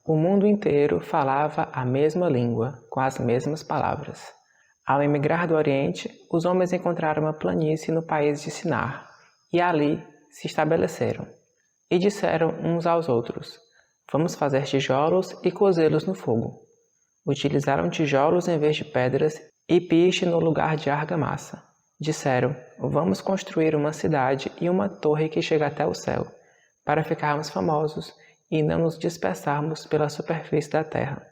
O mundo inteiro falava a mesma língua, com as mesmas palavras. Ao emigrar do Oriente, os homens encontraram uma planície no país de Sinar, e ali se estabeleceram. E disseram uns aos outros: vamos fazer tijolos e cozê-los no fogo. Utilizaram tijolos em vez de pedras e piche no lugar de argamassa. Disseram: vamos construir uma cidade e uma torre que chega até o céu, para ficarmos famosos e não nos dispersarmos pela superfície da terra.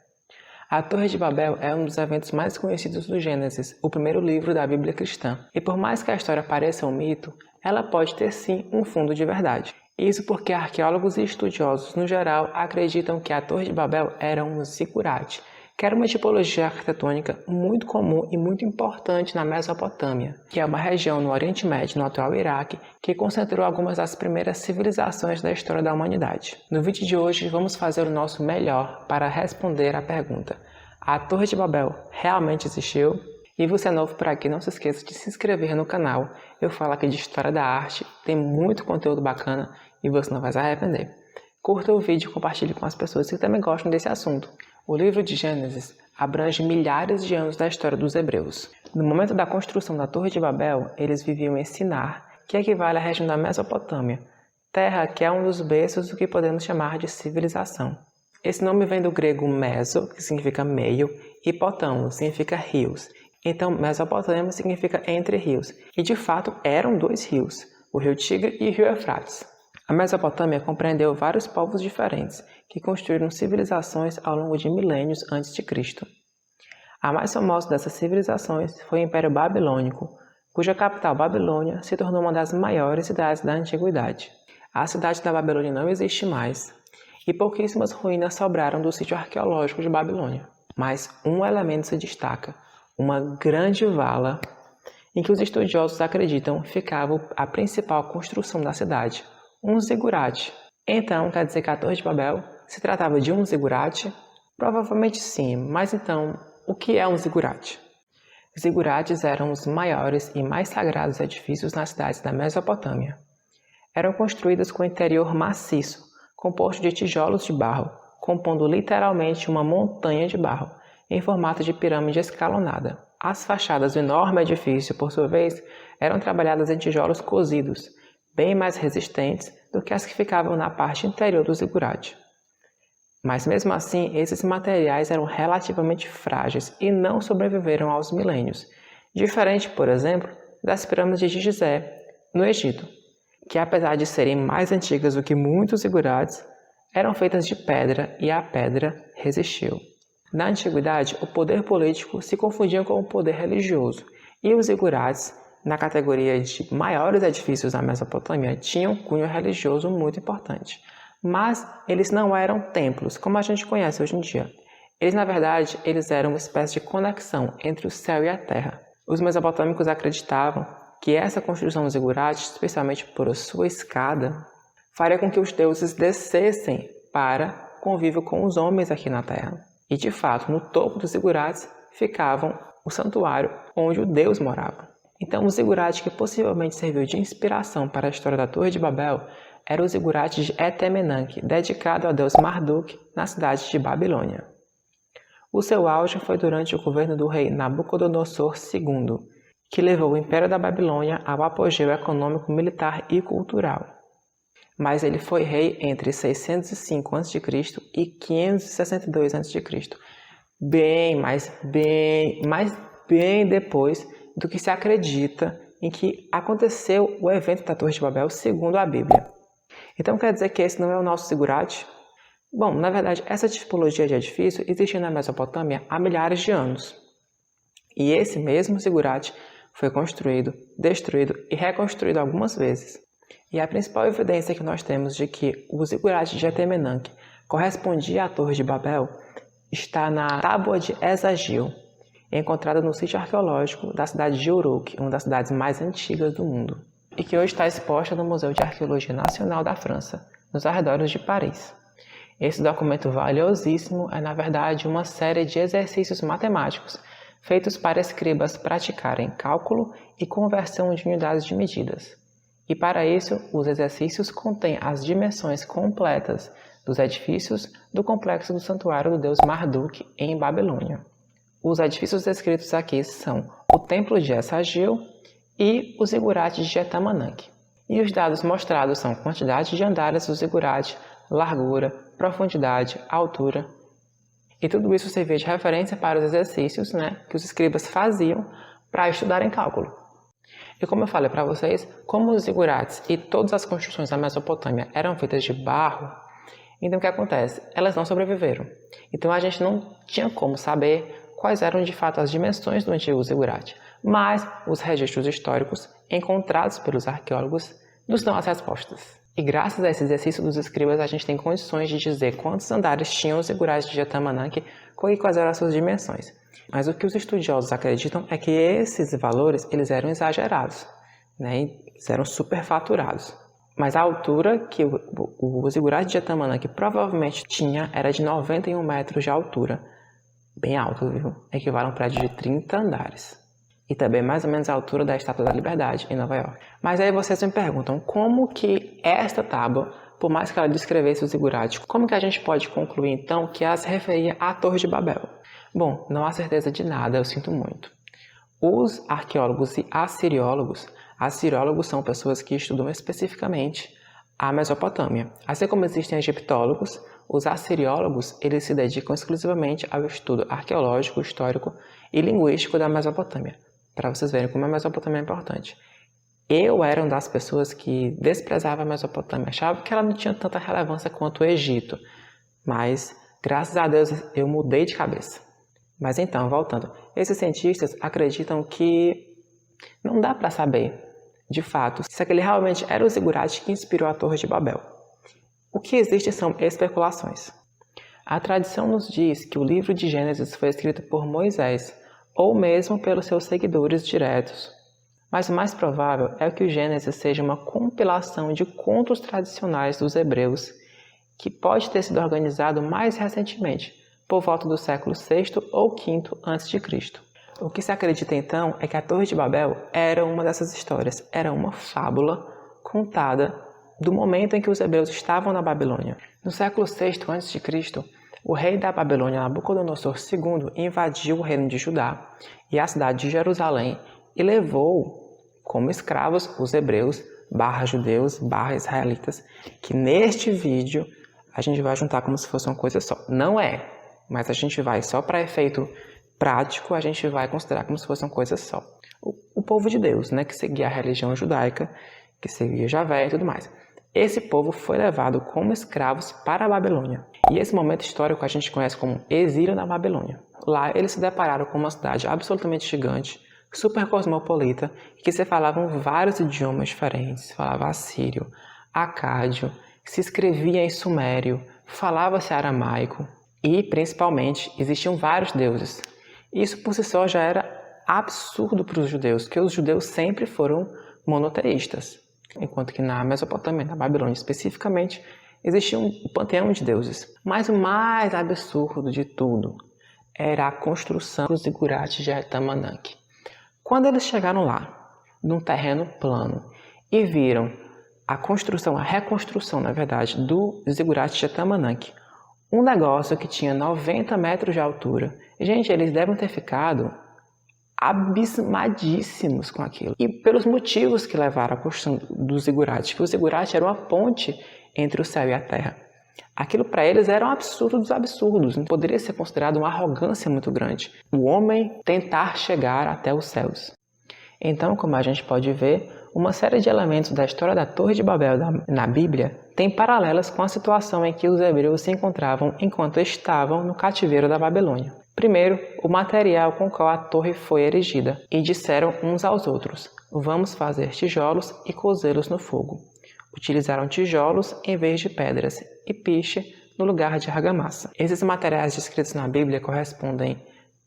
A Torre de Babel é um dos eventos mais conhecidos do Gênesis, o primeiro livro da Bíblia cristã. E por mais que a história pareça um mito, ela pode ter sim um fundo de verdade. Isso porque arqueólogos e estudiosos, no geral, acreditam que a Torre de Babel era um zigurate, que era uma tipologia arquitetônica muito comum e muito importante na Mesopotâmia, que é uma região no Oriente Médio, no atual Iraque, que concentrou algumas das primeiras civilizações da história da humanidade. No vídeo de hoje, vamos fazer o nosso melhor para responder à pergunta: a Torre de Babel realmente existiu? E você é novo por aqui, não se esqueça de se inscrever no canal. Eu falo aqui de história da arte, tem muito conteúdo bacana e você não vai se arrepender. Curta o vídeo e compartilhe com as pessoas que também gostam desse assunto. O livro de Gênesis abrange milhares de anos da história dos hebreus. No momento da construção da Torre de Babel, eles viviam em Sinar, que equivale à região da Mesopotâmia, terra que é um dos berços do que podemos chamar de civilização. Esse nome vem do grego meso, que significa meio, e potamo, significa rios. Então, Mesopotâmia significa entre rios, e de fato eram dois rios, o rio Tigre e o rio Eufrates. A Mesopotâmia compreendeu vários povos diferentes, que construíram civilizações ao longo de milênios antes de Cristo. A mais famosa dessas civilizações foi o Império Babilônico, cuja capital, Babilônia, se tornou uma das maiores cidades da antiguidade. A cidade da Babilônia não existe mais, e pouquíssimas ruínas sobraram do sítio arqueológico de Babilônia. Mas um elemento se destaca: uma grande vala, em que os estudiosos acreditam ficava a principal construção da cidade, um zigurate. Então, quer dizer que a Torre de Babel se tratava de um zigurate? Provavelmente sim, mas então, o que é um zigurate? Zigurates eram os maiores e mais sagrados edifícios nas cidades da Mesopotâmia. Eram construídos com interior maciço, composto de tijolos de barro, compondo literalmente uma montanha de barro, em formato de pirâmide escalonada. As fachadas do enorme edifício, por sua vez, eram trabalhadas em tijolos cozidos, bem mais resistentes do que as que ficavam na parte interior do zigurate. Mas mesmo assim, esses materiais eram relativamente frágeis e não sobreviveram aos milênios, diferente, por exemplo, das pirâmides de Gizé, no Egito, que apesar de serem mais antigas do que muitos zigurates, eram feitas de pedra e a pedra resistiu. Na antiguidade, o poder político se confundia com o poder religioso, e os zigurates, na categoria de maiores edifícios da Mesopotâmia, tinham um cunho religioso muito importante. Mas eles não eram templos, como a gente conhece hoje em dia. Na verdade, eles eram uma espécie de conexão entre o céu e a terra. Os mesopotâmicos acreditavam que essa construção dos zigurates, especialmente por sua escada, faria com que os deuses descessem para convívio com os homens aqui na terra. E de fato, no topo dos zigurates ficavam o santuário onde o Deus morava. Então, o zigurate que possivelmente serviu de inspiração para a história da Torre de Babel era o zigurate de Etemenanque, dedicado ao deus Marduk na cidade de Babilônia. O seu auge foi durante o governo do rei Nabucodonosor II, que levou o Império da Babilônia ao apogeu econômico, militar e cultural. Mas ele foi rei entre 605 a.C. e 562 a.C., bem depois do que se acredita em que aconteceu o evento da Torre de Babel segundo a Bíblia. Então quer dizer que esse não é o nosso zigurate? Bom, na verdade, essa tipologia de edifício existia na Mesopotâmia há milhares de anos. E esse mesmo zigurate foi construído, destruído e reconstruído algumas vezes. E a principal evidência que nós temos de que o zigurate de Etemenanque correspondia à Torre de Babel está na Tábua de Esagil, encontrada no sítio arqueológico da cidade de Uruk, uma das cidades mais antigas do mundo, e que hoje está exposta no Museu de Arqueologia Nacional da França, nos arredores de Paris. Esse documento valiosíssimo é, na verdade, uma série de exercícios matemáticos feitos para escribas praticarem cálculo e conversão de unidades de medidas. E para isso, os exercícios contêm as dimensões completas dos edifícios do complexo do santuário do deus Marduk em Babilônia. Os edifícios descritos aqui são o templo de Esagil e o zigurate de Etamananque. E os dados mostrados são quantidade de andares do zigurate, largura, profundidade, altura. E tudo isso servia de referência para os exercícios, que os escribas faziam para estudarem cálculo. E como eu falei para vocês, como os zigurates e todas as construções da Mesopotâmia eram feitas de barro, então o que acontece? Elas não sobreviveram. Então a gente não tinha como saber quais eram de fato as dimensões do antigo zigurate, mas os registros históricos encontrados pelos arqueólogos nos dão as respostas. E graças a esse exercício dos escribas, a gente tem condições de dizer quantos andares tinham os zigurates de Etamananque e quais eram as suas dimensões. Mas o que os estudiosos acreditam é que esses valores eles eram exagerados, eles eram superfaturados. Mas a altura que o zigurate de Etamananque provavelmente tinha era de 91 metros de altura. Bem alto, viu? Equivale a um prédio de 30 andares. E também mais ou menos a altura da Estátua da Liberdade, em Nova York. Mas aí vocês me perguntam, como que esta tábua, por mais que ela descrevesse o zigurate, como que a gente pode concluir então que ela se referia à Torre de Babel? Bom, não há certeza de nada, eu sinto muito. Os arqueólogos e assiriólogos são pessoas que estudam especificamente a Mesopotâmia. Assim como existem egiptólogos, os assiriólogos eles se dedicam exclusivamente ao estudo arqueológico, histórico e linguístico da Mesopotâmia, para vocês verem como a Mesopotâmia é importante. Eu era uma das pessoas que desprezava a Mesopotâmia, achava que ela não tinha tanta relevância quanto o Egito, mas graças a Deus eu mudei de cabeça. Mas então, voltando, esses cientistas acreditam que não dá para saber, de fato, se aquele realmente era o zigurate que inspirou a Torre de Babel. O que existe são especulações. A tradição nos diz que o livro de Gênesis foi escrito por Moisés, ou mesmo pelos seus seguidores diretos. Mas o mais provável é que o Gênesis seja uma compilação de contos tradicionais dos hebreus, que pode ter sido organizado mais recentemente, por volta do século VI ou V a.C. O que se acredita então é que a Torre de Babel era uma dessas histórias, era uma fábula contada do momento em que os hebreus estavam na Babilônia. No século VI a.C., o rei da Babilônia, Nabucodonosor II, invadiu o reino de Judá e a cidade de Jerusalém e levou como escravos os hebreus, /judeus, /israelitas, que neste vídeo a gente vai juntar como se fosse uma coisa só. Não é, mas a gente vai, só para efeito prático, a gente vai considerar como se fosse uma coisa só. O povo de Deus, que seguia a religião judaica, que seguia Javé e tudo mais. Esse povo foi levado como escravos para a Babilônia. E esse momento histórico a gente conhece como exílio na Babilônia. Lá eles se depararam com uma cidade absolutamente gigante, super cosmopolita, que se falavam vários idiomas diferentes. Falava assírio, acádio, se escrevia em sumério, falava-se aramaico e, principalmente, existiam vários deuses. Isso por si só já era absurdo para os judeus, porque os judeus sempre foram monoteístas. Enquanto que na Mesopotâmia, na Babilônia especificamente, existia um panteão de deuses. Mas o mais absurdo de tudo era a construção do zigurate de Etamananque. Quando eles chegaram lá, num terreno plano, e viram a reconstrução, na verdade, do zigurate de Etamananque, um negócio que tinha 90 metros de altura, gente, eles devem ter ficado abismadíssimos com aquilo. E pelos motivos que levaram à construção do zigurate, que o zigurate era uma ponte entre o céu e a terra. Aquilo para eles era um absurdo dos absurdos, não poderia ser considerado uma arrogância muito grande. O homem tentar chegar até os céus. Então, como a gente pode ver, uma série de elementos da história da Torre de Babel na Bíblia tem paralelas com a situação em que os hebreus se encontravam enquanto estavam no cativeiro da Babilônia. Primeiro, o material com o qual a torre foi erigida, e disseram uns aos outros: vamos fazer tijolos e cozê-los no fogo. Utilizaram tijolos em vez de pedras e piche no lugar de argamassa. Esses materiais descritos na Bíblia correspondem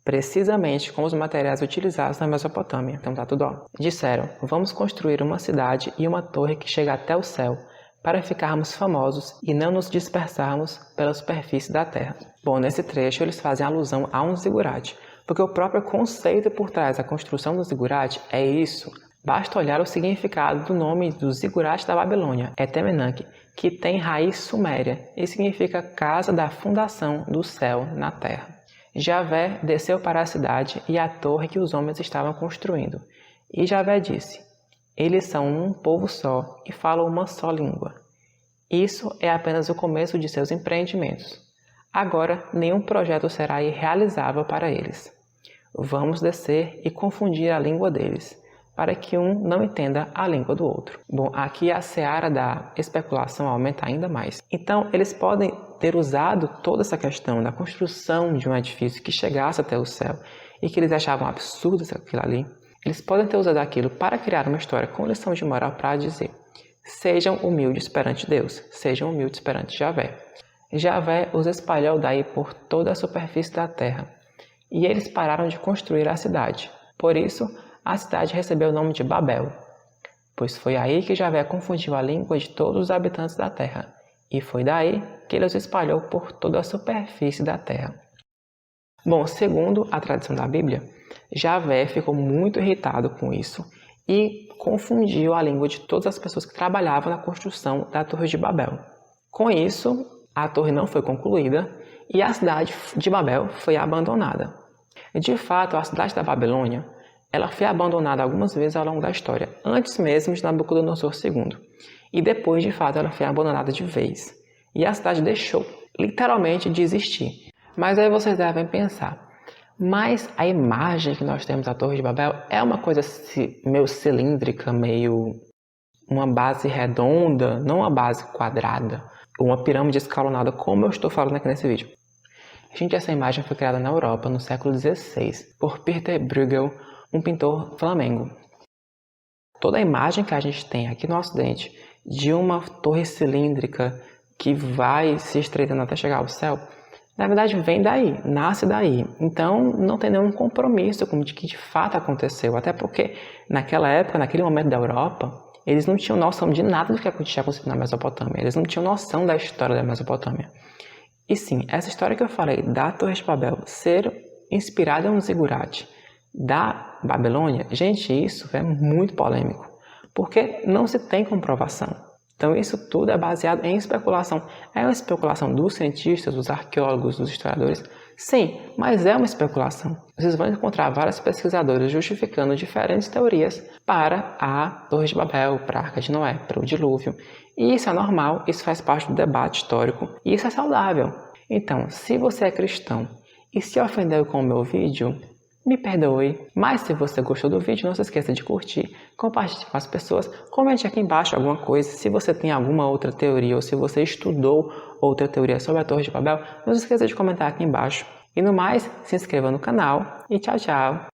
precisamente com os materiais utilizados na Mesopotâmia. Então tá tudo ó. Disseram: vamos construir uma cidade e uma torre que chega até o céu, para ficarmos famosos e não nos dispersarmos pela superfície da terra. Bom, nesse trecho eles fazem alusão a um zigurate, porque o próprio conceito por trás da construção do zigurate é isso. Basta olhar o significado do nome do zigurate da Babilônia, Etemenanque, que tem raiz suméria e significa casa da fundação do céu na terra. Javé desceu para a cidade e a torre que os homens estavam construindo. E Javé disse: eles são um povo só e falam uma só língua. Isso é apenas o começo de seus empreendimentos. Agora, nenhum projeto será irrealizável para eles. Vamos descer e confundir a língua deles, para que um não entenda a língua do outro. Bom, aqui a seara da especulação aumenta ainda mais. Então, eles podem ter usado toda essa questão da construção de um edifício que chegasse até o céu e que eles achavam absurdo aquilo ali. Eles podem ter usado aquilo para criar uma história com lição de moral para dizer: sejam humildes perante Deus, sejam humildes perante Javé. Javé os espalhou daí por toda a superfície da terra, e eles pararam de construir a cidade. Por isso, a cidade recebeu o nome de Babel, pois foi aí que Javé confundiu a língua de todos os habitantes da terra, e foi daí que ele os espalhou por toda a superfície da terra. Bom, segundo a tradição da Bíblia, Javé ficou muito irritado com isso e confundiu a língua de todas as pessoas que trabalhavam na construção da Torre de Babel. Com isso, a torre não foi concluída e a cidade de Babel foi abandonada. De fato, a cidade da Babilônia ela foi abandonada algumas vezes ao longo da história, antes mesmo de Nabucodonosor II. E depois, de fato, ela foi abandonada de vez. E a cidade deixou, literalmente, de existir. Mas aí vocês devem pensar, mas a imagem que nós temos da Torre de Babel é uma coisa meio cilíndrica, meio uma base redonda, não uma base quadrada, uma pirâmide escalonada, como eu estou falando aqui nesse vídeo. Gente, essa imagem foi criada na Europa no século XVI por Pieter Bruegel, um pintor flamengo. Toda a imagem que a gente tem aqui no Ocidente de uma torre cilíndrica que vai se estreitando até chegar ao céu, na verdade vem daí, nasce daí. Então não tem nenhum compromisso com o que de fato aconteceu, até porque naquela época, naquele momento da Europa, eles não tinham noção de nada do que tinha acontecido na Mesopotâmia, eles não tinham noção da história da Mesopotâmia. E sim, essa história que eu falei da Torre de Babel ser inspirada em um zigurate da Babilônia, gente, isso é muito polêmico, porque não se tem comprovação. Então isso tudo é baseado em especulação. É uma especulação dos cientistas, dos arqueólogos, dos historiadores? Sim, mas é uma especulação. Vocês vão encontrar vários pesquisadores justificando diferentes teorias para a Torre de Babel, para a Arca de Noé, para o dilúvio. E isso é normal, isso faz parte do debate histórico e isso é saudável. Então, se você é cristão e se ofendeu com o meu vídeo, me perdoe, mas se você gostou do vídeo, não se esqueça de curtir, compartilhe com as pessoas, comente aqui embaixo alguma coisa, se você tem alguma outra teoria ou se você estudou outra teoria sobre a Torre de Babel, não se esqueça de comentar aqui embaixo. E no mais, se inscreva no canal e tchau, tchau!